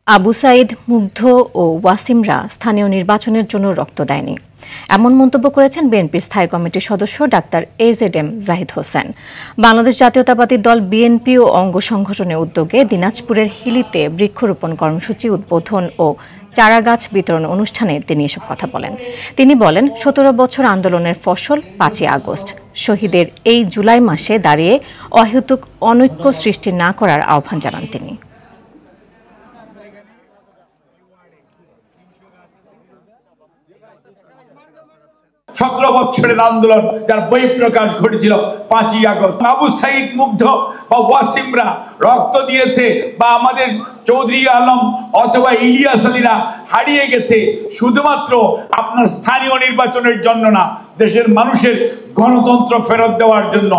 আবু সাঈদ, মুগ্ধ ও ওয়াসিমরা স্থানীয় নির্বাচনের জন্য রক্ত দেয়নি, এমন মন্তব্য করেছেন বিএনপির স্থায়ী কমিটির সদস্য ডাক্তার AZM জাহিদ হোসেন। বাংলাদেশ জাতীয়তাবাদী দল বিএনপি ও অঙ্গ সংগঠনের উদ্যোগে দিনাজপুরের হিলিতে বৃক্ষরোপণ কর্মসূচি উদ্বোধন ও চারাগাছ বিতরণ অনুষ্ঠানে তিনি এসব কথা বলেন। তিনি বলেন, ১৭ বছর আন্দোলনের ফসল ৫ই আগস্ট। শহীদের এই জুলাই মাসে দাঁড়িয়ে অহেতুক অনৈক্য সৃষ্টি না করার আহ্বান জানান তিনি। ১৭ বছরের আন্দোলন যার বহিঃপ্রকাশ ঘটেছিল ৫ই আগস্ট। আবু সাঈদ, মুগ্ধ বা ওয়াসিমরা রক্ত দিয়েছে বা আমাদের চৌধুরী আলম অথবা ইলিয়াস আলীরা হারিয়ে গেছে শুধুমাত্র আপনার স্থানীয় নির্বাচনের জন্য না, দেশের মানুষের গণতন্ত্র ফেরত দেওয়ার জন্য।